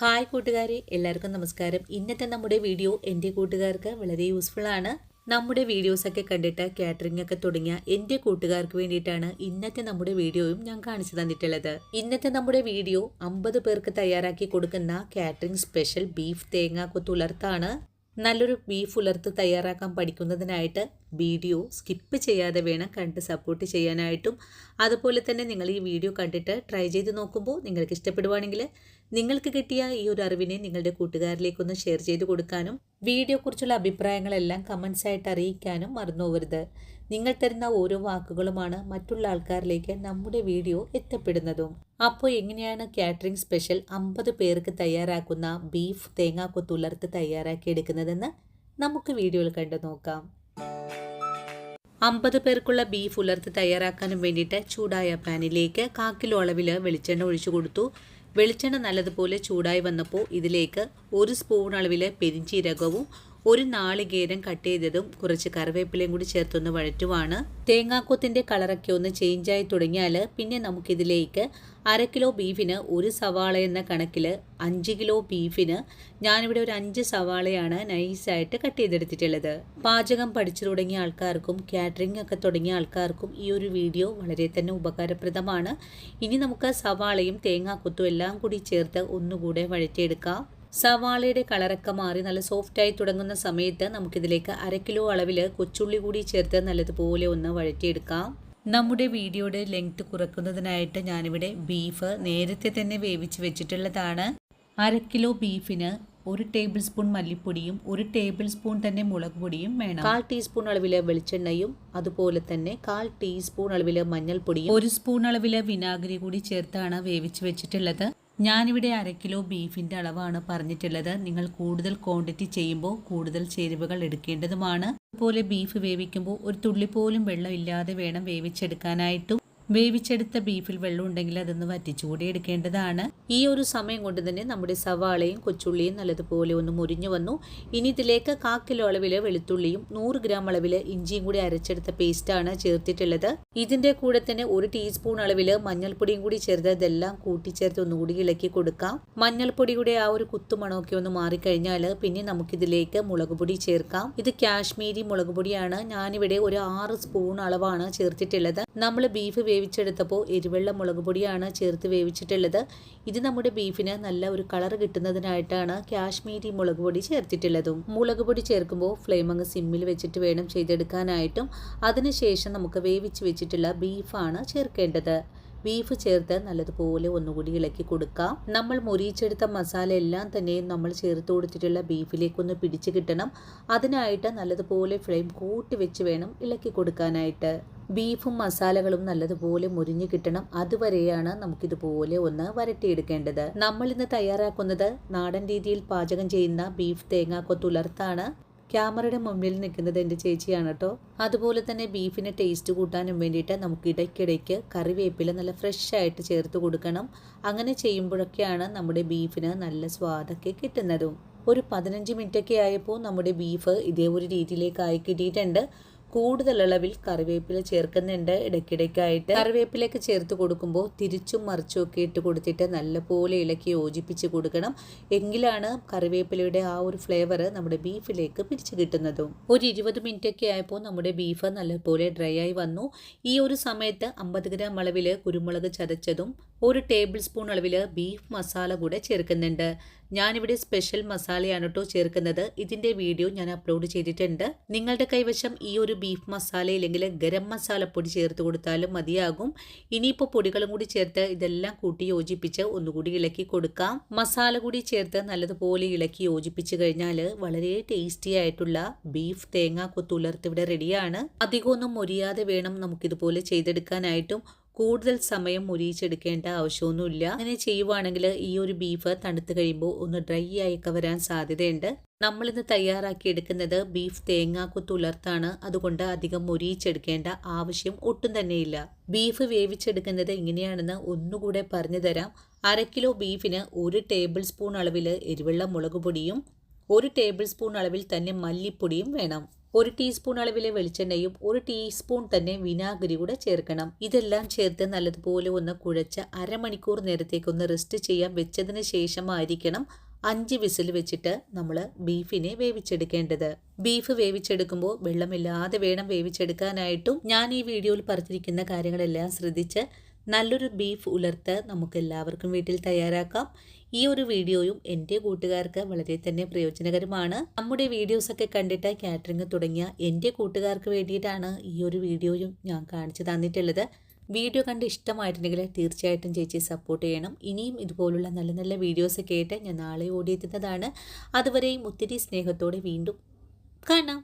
Hi കൂട്ടുകാരെ, എല്ലാവർക്കും നമസ്കാരം. ഇന്നത്തെ നമ്മുടെ വീഡിയോ എൻ്റെ കൂട്ടുകാർക്ക് വളരെ യൂസ്ഫുൾ ആണ്. നമ്മുടെ വീഡിയോസൊക്കെ കണ്ടിട്ട് കാറ്ററിംഗ് ഒക്കെ തുടങ്ങിയ എൻ്റെ കൂട്ടുകാർക്ക് വേണ്ടിയിട്ടാണ് ഇന്നത്തെ നമ്മുടെ വീഡിയോയും ഞാൻ കാണിച്ചു തന്നിട്ടുള്ളത്. ഇന്നത്തെ നമ്മുടെ വീഡിയോ 50 പേർക്ക് തയ്യാറാക്കി കൊടുക്കുന്ന കാറ്ററിംഗ് സ്പെഷ്യൽ ബീഫ് തേങ്ങാക്കൊത്തുലർത്താണ്. നല്ലൊരു ബീഫ് ഉലർത്ത് തയ്യാറാക്കാൻ പഠിക്കുന്നതിനായിട്ട് വീഡിയോ സ്കിപ്പ് ചെയ്യാതെ വേണം കണ്ട് സപ്പോർട്ട് ചെയ്യാനായിട്ടും, അതുപോലെ തന്നെ നിങ്ങൾ ഈ വീഡിയോ കണ്ടിട്ട് ട്രൈ ചെയ്ത് നോക്കുമ്പോൾ നിങ്ങൾക്ക് ഇഷ്ടപ്പെടുവാണെങ്കിൽ നിങ്ങൾക്ക് കിട്ടിയ ഈ ഒരു അറിവിനെ നിങ്ങളുടെ കൂട്ടുകാരിലേക്കൊന്ന് ഷെയർ ചെയ്ത് കൊടുക്കാനും വീഡിയോയെക്കുറിച്ചുള്ള അഭിപ്രായങ്ങളെല്ലാം കമൻസ് ആയിട്ട് അറിയിക്കാനും മറന്നു പോകരുത്. നിങ്ങൾ തരുന്ന ഓരോ വാക്കുകളുമാണ് മറ്റുള്ള ആൾക്കാരിലേക്ക് നമ്മുടെ വീഡിയോ എത്തപ്പെടുന്നതും. അപ്പോൾ എങ്ങനെയാണ് കാറ്ററിംഗ് സ്പെഷ്യൽ 50 പേർക്ക് തയ്യാറാക്കുന്ന ബീഫ് തേങ്ങാക്കൊത്തുലർത്ത് തയ്യാറാക്കിയെടുക്കുന്നതെന്ന് നമുക്ക് വീഡിയോയിൽ കണ്ടു നോക്കാം. 50 പേർക്കുള്ള ബീഫ് ഉലർത്ത് തയ്യാറാക്കാനും വേണ്ടിയിട്ട് ചൂടായ പാനിലേക്ക് 1/4 കിലോ അളവിൽ വെളിച്ചെണ്ണ ഒഴിച്ചു കൊടുത്തു. വെളിച്ചെണ്ണ നല്ലതുപോലെ ചൂടായി വന്നപ്പോൾ ഇതിലേക്ക് 1 സ്പൂൺ അളവിൽ പെരിഞ്ചീരകവും 1 നാളികേരം കട്ട് ചെയ്തതും കുറച്ച് കറിവേപ്പിലയും കൂടി ചേർത്തൊന്ന് വഴറ്റുവാണ്. തേങ്ങാക്കൊത്തിൻ്റെ കളറൊക്കെ ഒന്ന് ചേഞ്ചായി തുടങ്ങിയാൽ പിന്നെ നമുക്കിതിലേക്ക് 1/2 കിലോ ബീഫിന് 1 സവാള എന്ന കണക്കിൽ 5 കിലോ ബീഫിന് ഞാനിവിടെ ഒരു 5 സവാളയാണ് നൈസായിട്ട് കട്ട് ചെയ്തെടുത്തിട്ടുള്ളത്. പാചകം പഠിച്ചു തുടങ്ങിയ ആൾക്കാർക്കും കാറ്ററിംഗ് ഒക്കെ തുടങ്ങിയ ആൾക്കാർക്കും ഈ ഒരു വീഡിയോ വളരെ തന്നെ ഉപകാരപ്രദമാണ്. ഇനി നമുക്ക് സവാളയും തേങ്ങാക്കൊത്തും എല്ലാം കൂടി ചേർത്ത് ഒന്നുകൂടെ വഴറ്റിയെടുക്കാം. സവാളയുടെ കളറൊക്കെ മാറി നല്ല സോഫ്റ്റായി തുടങ്ങുന്ന സമയത്ത് നമുക്കിതിലേക്ക് 1/2 കിലോ അളവിൽ കൊച്ചുള്ളി കൂടി ചേർത്ത് നല്ലതുപോലെ ഒന്ന് വഴറ്റിയെടുക്കാം. നമ്മുടെ വീഡിയോയുടെ ലെങ്ത് കുറയ്ക്കുന്നതിനായിട്ട് ഞാനിവിടെ ബീഫ് നേരത്തെ തന്നെ വേവിച്ച് വെച്ചിട്ടുള്ളതാണ്. 1/2 കിലോ ബീഫിന് 1 ടേബിൾ സ്പൂൺ മല്ലിപ്പൊടിയും 1 ടേബിൾ സ്പൂൺ തന്നെ മുളക് പൊടിയും വേണം. 1/4 ടീസ്പൂൺ അളവിൽ വെളിച്ചെണ്ണയും അതുപോലെ തന്നെ 1/4 ടീസ്പൂൺ അളവിൽ മഞ്ഞൾപ്പൊടിയും 1 സ്പൂൺ അളവിൽ വിനാഗിരി കൂടി ചേർത്താണ് വേവിച്ച് വെച്ചിട്ടുള്ളത്. ഞാനിവിടെ 1/2 കിലോ ബീഫിൻ്റെ അളവാണ് പറഞ്ഞിട്ടുള്ളത്. നിങ്ങൾ കൂടുതൽ ക്വാണ്ടിറ്റി ചെയ്യുമ്പോൾ കൂടുതൽ ചേരുവകൾ എടുക്കേണ്ടതുമാണ്. അതുപോലെ ബീഫ് വേവിക്കുമ്പോൾ ഒരു തുള്ളി പോലും വെള്ളം ഇല്ലാതെ വേണം വേവിച്ചെടുക്കാനായിട്ടും. വേവിച്ചെടുത്ത ബീഫിൽ വെള്ളം ഉണ്ടെങ്കിൽ അതൊന്ന് വറ്റിച്ചുകൂടി എടുക്കേണ്ടതാണ്. ഈ ഒരു സമയം കൊണ്ട് തന്നെ നമ്മുടെ സവാളയും കൊച്ചുള്ളിയും നല്ലതുപോലെ ഒന്ന് മുരിഞ്ഞു വന്നു. ഇനി ഇതിലേക്ക് 1/4 കിലോ അളവിൽ വെളുത്തുള്ളിയും 100 ഗ്രാം അളവിൽ ഇഞ്ചിയും കൂടി അരച്ചെടുത്ത പേസ്റ്റാണ് ചേർത്തിട്ടുള്ളത്. ഇതിൻ്റെ കൂടെ തന്നെ 1 ടീസ്പൂൺ അളവിൽ മഞ്ഞൾപ്പൊടിയും കൂടി ചേർത്ത് ഇതെല്ലാം കൂട്ടിച്ചേർത്ത് ഒന്നുകൂടി ഇളക്കി കൊടുക്കാം. മഞ്ഞൾപ്പൊടിയുടെ ആ ഒരു കുത്തുമണമൊക്കെ ഒന്ന് മാറിക്കഴിഞ്ഞാൽ പിന്നെ നമുക്കിതിലേക്ക് മുളക് പൊടി ചേർക്കാം. ഇത് കാശ്മീരി മുളക് പൊടിയാണ്. ഞാനിവിടെ ഒരു 6 സ്പൂൺ അളവാണ് ചേർത്തിട്ടുള്ളത്. നമ്മൾ ബീഫ് വേവിച്ചെടുത്തപ്പോൾ എരിവെള്ള മുളക് പൊടിയാണ് ചേർത്ത് വേവിച്ചിട്ടുള്ളത്. ഇത് നമ്മുടെ ബീഫിന് നല്ല ഒരു കളർ കിട്ടുന്നതിനായിട്ടാണ് കാശ്മീരി മുളക് പൊടി ചേർത്തിട്ടുള്ളതും. മുളക് പൊടി ചേർക്കുമ്പോൾ ഫ്ലെയിം അങ്ങ് സിമ്മിൽ വെച്ചിട്ട് വേണം ചെയ്തെടുക്കാനായിട്ടും. അതിനുശേഷം നമുക്ക് വേവിച്ച് വെച്ചിട്ടുള്ള ബീഫാണ് ചേർക്കേണ്ടത്. ബീഫ് ചേർത്ത് നല്ലതുപോലെ ഒന്നുകൂടി ഇളക്കി കൊടുക്കാം. നമ്മൾ മൊരിയിച്ചെടുത്ത മസാല എല്ലാം തന്നെ നമ്മൾ ചേർത്ത് കൊടുത്തിട്ടുള്ള ബീഫിലേക്കൊന്ന് പിടിച്ച് കിട്ടണം. അതിനായിട്ട് നല്ലതുപോലെ ഫ്ലെയിം കൂട്ടി വെച്ച് വേണം ഇളക്കി കൊടുക്കാനായിട്ട്. ബീഫും മസാലകളും നല്ലതുപോലെ മുരിഞ്ഞു കിട്ടണം. അതുവരെയാണ് നമുക്കിതുപോലെ ഒന്ന് വരട്ടിയെടുക്കേണ്ടത്. നമ്മൾ ഇന്ന് തയ്യാറാക്കുന്നത് നാടൻ രീതിയിൽ പാചകം ചെയ്യുന്ന ബീഫ് തേങ്ങാക്കൊത്തുലർത്താണ്. ക്യാമറയുടെ മുമ്പിൽ നിൽക്കുന്നത് എൻ്റെ ചേച്ചിയാണ് കേട്ടോ. അതുപോലെ തന്നെ ബീഫിന് ടേസ്റ്റ് കൂട്ടാനും വേണ്ടിയിട്ട് നമുക്ക് ഇടയ്ക്കിടയ്ക്ക് കറിവേപ്പില നല്ല ഫ്രഷ് ആയിട്ട് ചേർത്ത് കൊടുക്കണം. അങ്ങനെ ചെയ്യുമ്പോഴൊക്കെയാണ് നമ്മുടെ ബീഫിന് നല്ല സ്വാദൊക്കെ കിട്ടുന്നതും. ഒരു 15 മിനിറ്റൊക്കെ ആയപ്പോൾ നമ്മുടെ ബീഫ് ഇതേ ഒരു രീതിയിലേക്കായി കിട്ടിയിട്ടുണ്ട്. കൂടുതൽ അളവിൽ കറിവേപ്പില ചേർക്കുന്നുണ്ട്. ഇടയ്ക്കിടയ്ക്കായിട്ട് കറിവേപ്പിലൊക്കെ ചേർത്ത് കൊടുക്കുമ്പോൾ തിരിച്ചും മറിച്ചും ഒക്കെ ഇട്ട് കൊടുത്തിട്ട് നല്ലപോലെ ഇളക്കി യോജിപ്പിച്ച് കൊടുക്കണം. എങ്കിലാണ് കറിവേപ്പിലയുടെ ആ ഒരു ഫ്ലേവർ നമ്മുടെ ബീഫിലേക്ക് പിടിച്ചു കിട്ടുന്നതും. ഒരു 20 മിനിറ്റൊക്കെ ആയപ്പോൾ നമ്മുടെ ബീഫ് നല്ലപോലെ ഡ്രൈ ആയി വന്നു. ഈ ഒരു സമയത്ത് 50 ഗ്രാം അളവിൽ കുരുമുളക് ചതച്ചതും 1 ടേബിൾ സ്പൂൺ അളവിൽ ബീഫ് മസാല കൂടെ ചേർക്കുന്നുണ്ട്. ഞാനിവിടെ സ്പെഷ്യൽ മസാലയാണ് കേട്ടോ ചേർക്കുന്നത്. ഇതിൻ്റെ വീഡിയോ ഞാൻ അപ്ലോഡ് ചെയ്തിട്ടുണ്ട്. നിങ്ങളുടെ കൈവശം ഈ ഒരു ബീഫ് മസാല ഇല്ലെങ്കിൽ ഗരം മസാലപ്പൊടി ചേർത്ത് കൊടുത്താലും മതിയാകും. ഇനിയിപ്പോൾ പൊടികളും കൂടി ചേർത്ത് ഇതെല്ലാം കൂട്ടി യോജിപ്പിച്ച് ഒന്നുകൂടി ഇളക്കി കൊടുക്കാം. മസാല കൂടി ചേർത്ത് നല്ലതുപോലെ ഇളക്കി യോജിപ്പിച്ച് കഴിഞ്ഞാൽ വളരെ ടേസ്റ്റി ആയിട്ടുള്ള ബീഫ് തേങ്ങാക്കൊത്തുലർത്ത് ഇവിടെ റെഡിയാണ്. അധികമൊന്നും മൊരിയാതെ വേണം നമുക്കിതുപോലെ ചെയ്തെടുക്കാനായിട്ടും. കൂടുതൽ സമയം മുരിയിച്ചെടുക്കേണ്ട ആവശ്യമൊന്നുമില്ല. അങ്ങനെ ചെയ്യുവാണെങ്കിൽ ഈ ഒരു ബീഫ് തണുത്ത് കഴിയുമ്പോൾ ഒന്ന് ഡ്രൈ ആയൊക്കെ വരാൻ സാധ്യതയുണ്ട്. നമ്മളിന്ന് തയ്യാറാക്കി എടുക്കുന്നത് ബീഫ് തേങ്ങാക്കൊത്തുലർത്താണ്. അതുകൊണ്ട് അധികം മുരിയിച്ചെടുക്കേണ്ട ആവശ്യം ഒട്ടും തന്നെയില്ല. ബീഫ് വേവിച്ചെടുക്കുന്നത് എങ്ങനെയാണെന്ന് ഒന്നുകൂടെ പറഞ്ഞു തരാം. 1/2 കിലോ ബീഫിന് 1 ടേബിൾ സ്പൂൺ അളവിൽ എരിവെള്ള മുളക് പൊടിയും 1 ടേബിൾ സ്പൂൺ അളവിൽ തന്നെ മല്ലിപ്പൊടിയും വേണം. 1 ടീസ്പൂൺ അളവിലെ വെളിച്ചെണ്ണയും 1 ടീസ്പൂൺ തന്നെ വിനാഗിരി കൂടെ ചേർക്കണം. ഇതെല്ലാം ചേർത്ത് നല്ലതുപോലെ ഒന്ന് കുഴച്ച് അരമണിക്കൂർ നേരത്തേക്കൊന്ന് റെസ്റ്റ് ചെയ്യാൻ വെച്ചതിന് ശേഷമായിരിക്കണം 5 വിസിൽ വെച്ചിട്ട് നമ്മൾ ബീഫിനെ വേവിച്ചെടുക്കേണ്ടത്. ബീഫ് വേവിച്ചെടുക്കുമ്പോൾ വെള്ളമില്ലാതെ വേണം വേവിച്ചെടുക്കാനായിട്ടും. ഞാൻ ഈ വീഡിയോയിൽ പറഞ്ഞിരിക്കുന്ന കാര്യങ്ങളെല്ലാം ശ്രദ്ധിച്ച് നല്ലൊരു ബീഫ് ഉലർത്ത് നമുക്ക് എല്ലാവർക്കും വീട്ടിൽ തയ്യാറാക്കാം. ഈ ഒരു വീഡിയോയും എൻ്റെ കൂട്ടുകാർക്ക് വളരെ തന്നെ പ്രയോജനകരമാണ്. നമ്മുടെ വീഡിയോസൊക്കെ കണ്ടിട്ട് കാറ്ററിംഗ് തുടങ്ങിയ എൻ്റെ കൂട്ടുകാർക്ക് വേണ്ടിയിട്ടാണ് ഈ ഒരു വീഡിയോയും ഞാൻ കാണിച്ചു തന്നിട്ടുള്ളത്. വീഡിയോ കണ്ട് ഇഷ്ടമായിട്ടുണ്ടെങ്കിൽ തീർച്ചയായിട്ടും ചേച്ചി സപ്പോർട്ട് ചെയ്യണം. ഇനിയും ഇതുപോലുള്ള നല്ല നല്ല വീഡിയോസൊക്കെ ആയിട്ട് ഞാൻ നാളെ ഓടിയെത്തുന്നതാണ്. അതുവരെയും ഒത്തിരി സ്നേഹത്തോടെ വീണ്ടും കാണാം.